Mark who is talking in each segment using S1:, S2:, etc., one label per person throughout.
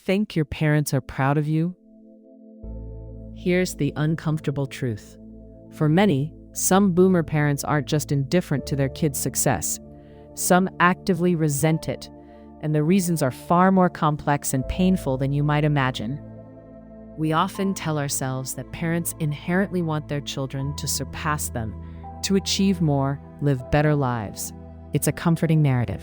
S1: think your parents are proud of you? Here's the uncomfortable truth. For many, some boomer parents aren't just indifferent to their kids' success. Some actively resent it, and the reasons are far more complex and painful than you might imagine. We often tell ourselves that parents inherently want their children to surpass them, to achieve more, live better lives. It's a comforting narrative.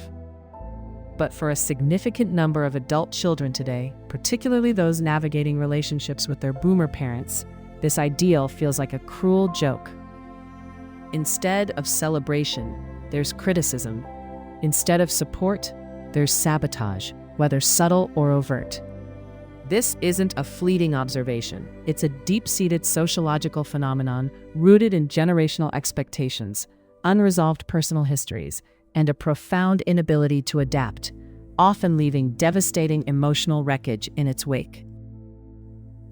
S1: But for a significant number of adult children today, particularly those navigating relationships with their boomer parents, this ideal feels like a cruel joke. Instead of celebration, there's criticism. Instead of support, there's sabotage, whether subtle or overt. This isn't a fleeting observation. It's a deep-seated sociological phenomenon rooted in generational expectations, unresolved personal histories, and a profound inability to adapt, often leaving devastating emotional wreckage in its wake.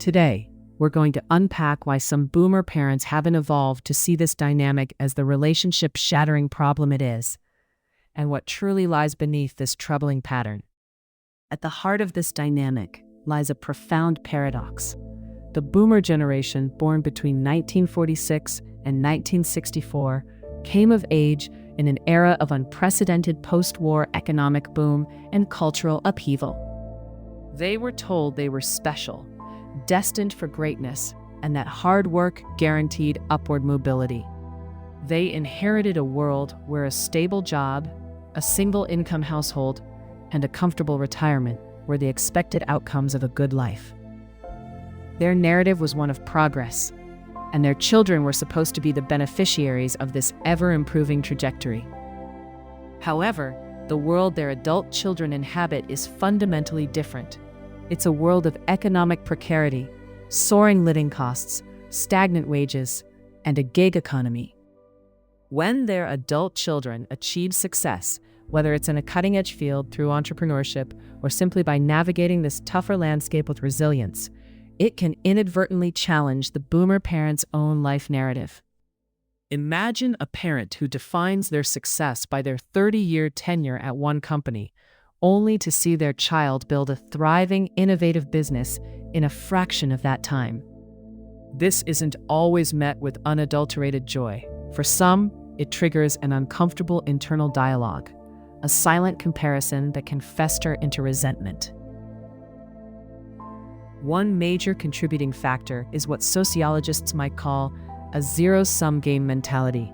S1: Today, we're going to unpack why some boomer parents haven't evolved to see this dynamic as the relationship-shattering problem it is, and what truly lies beneath this troubling pattern. At the heart of this dynamic lies a profound paradox. The boomer generation, born between 1946 and 1964, came of age in an era of unprecedented post-war economic boom and cultural upheaval. They were told they were special, destined for greatness, and that hard work guaranteed upward mobility. They inherited a world where a stable job, a single-income household, and a comfortable retirement were the expected outcomes of a good life. Their narrative was one of progress, and their children were supposed to be the beneficiaries of this ever-improving trajectory. However, the world their adult children inhabit is fundamentally different. It's a world of economic precarity, soaring living costs, stagnant wages, and a gig economy. When their adult children achieve success, whether it's in a cutting-edge field through entrepreneurship or simply by navigating this tougher landscape with resilience, it can inadvertently challenge the boomer parent's own life narrative. Imagine a parent who defines their success by their 30-year tenure at one company, only to see their child build a thriving, innovative business in a fraction of that time. This isn't always met with unadulterated joy. For some, it triggers an uncomfortable internal dialogue, a silent comparison that can fester into resentment. One major contributing factor is what sociologists might call a zero-sum game mentality.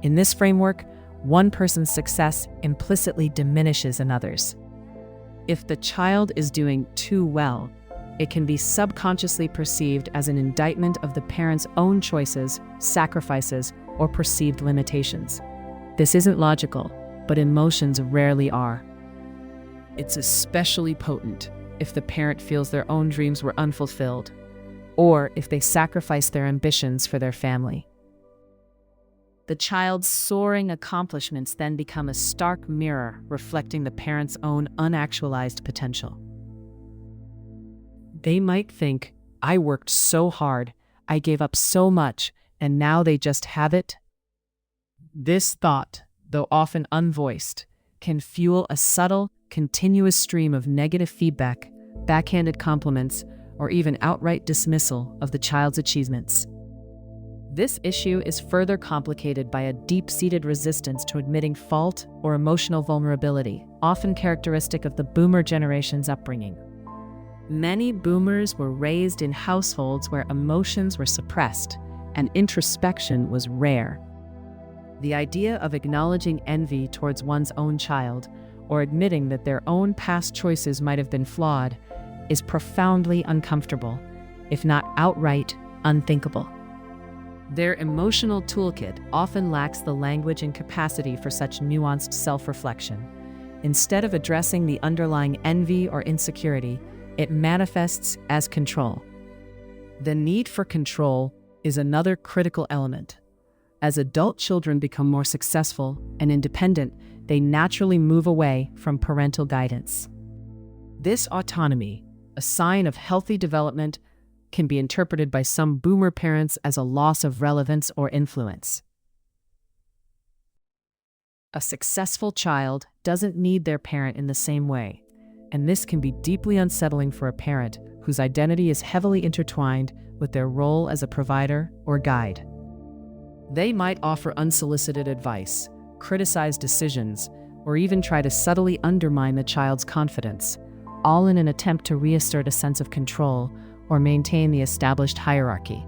S1: In this framework, one person's success implicitly diminishes another's. If the child is doing too well, it can be subconsciously perceived as an indictment of the parent's own choices, sacrifices, or perceived limitations. This isn't logical, but emotions rarely are. It's especially potent if the parent feels their own dreams were unfulfilled, or if they sacrifice their ambitions for their family. The child's soaring accomplishments then become a stark mirror reflecting the parent's own unactualized potential. They might think, "I worked so hard, I gave up so much, and now they just have it." This thought, though often unvoiced, can fuel a subtle, continuous stream of negative feedback, backhanded compliments, or even outright dismissal of the child's achievements. This issue is further complicated by a deep-seated resistance to admitting fault or emotional vulnerability, often characteristic of the boomer generation's upbringing. Many boomers were raised in households where emotions were suppressed and introspection was rare. The idea of acknowledging envy towards one's own child or admitting that their own past choices might have been flawed is profoundly uncomfortable, if not outright unthinkable. Their emotional toolkit often lacks the language and capacity for such nuanced self-reflection. Instead of addressing the underlying envy or insecurity, it manifests as control. The need for control is another critical element. As adult children become more successful and independent, they naturally move away from parental guidance. This autonomy, a sign of healthy development, can be interpreted by some boomer parents as a loss of relevance or influence. A successful child doesn't need their parent in the same way. and this can be deeply unsettling for a parent whose identity is heavily intertwined with their role as a provider or guide. They might offer unsolicited advice, criticize decisions, or even try to subtly undermine the child's confidence, all in an attempt to reassert a sense of control or maintain the established hierarchy.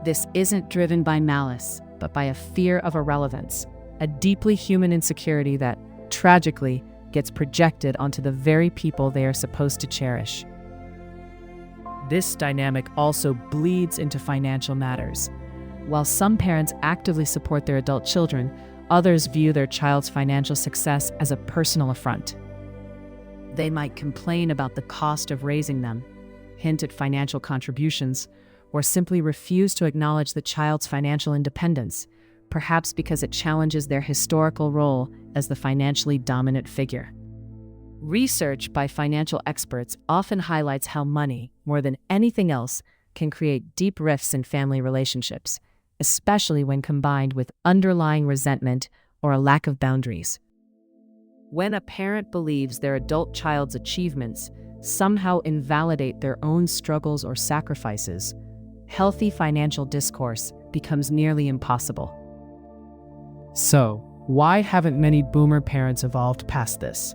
S1: This isn't driven by malice, but by a fear of irrelevance, a deeply human insecurity that, tragically, gets projected onto the very people they are supposed to cherish. This dynamic also bleeds into financial matters. While some parents actively support their adult children, others view their child's financial success as a personal affront. They might complain about the cost of raising them, hint at financial contributions, or simply refuse to acknowledge the child's financial independence, perhaps because it challenges their historical role as the financially dominant figure. Research by financial experts often highlights how money, more than anything else, can create deep rifts in family relationships, especially when combined with underlying resentment or a lack of boundaries. When a parent believes their adult child's achievements somehow invalidate their own struggles or sacrifices, healthy financial discourse becomes nearly impossible. So, why haven't many boomer parents evolved past this?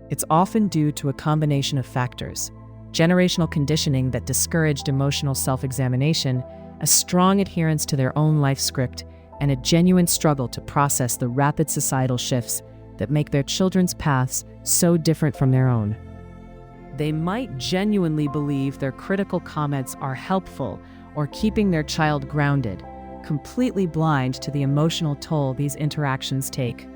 S1: It's often due to a combination of factors: generational conditioning that discouraged emotional self-examination, a strong adherence to their own life script, and a genuine struggle to process the rapid societal shifts that make their children's paths so different from their own. They might genuinely believe their critical comments are helpful or keeping their child grounded, completely blind to the emotional toll these interactions take.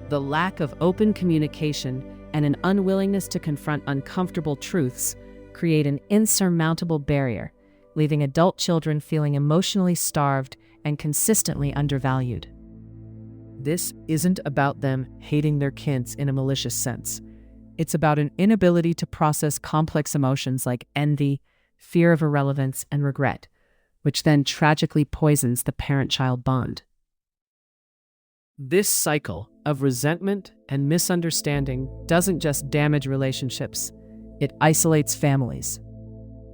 S1: The lack of open communication and an unwillingness to confront uncomfortable truths create an insurmountable barrier, leaving adult children feeling emotionally starved and consistently undervalued. This isn't about them hating their kids in a malicious sense. It's about an inability to process complex emotions like envy, fear of irrelevance, and regret, which then tragically poisons the parent-child bond. This cycle of resentment and misunderstanding doesn't just damage relationships, it isolates families.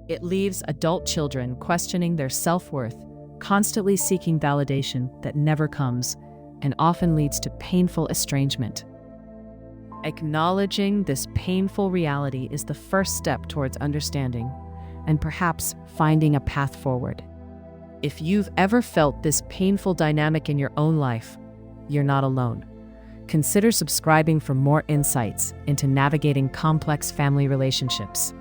S1: It leaves adult children questioning their self-worth, constantly seeking validation that never comes, and often leads to painful estrangement. Acknowledging this painful reality is the first step towards understanding and perhaps finding a path forward. If you've ever felt this painful dynamic in your own life, you're not alone. Consider subscribing for more insights into navigating complex family relationships.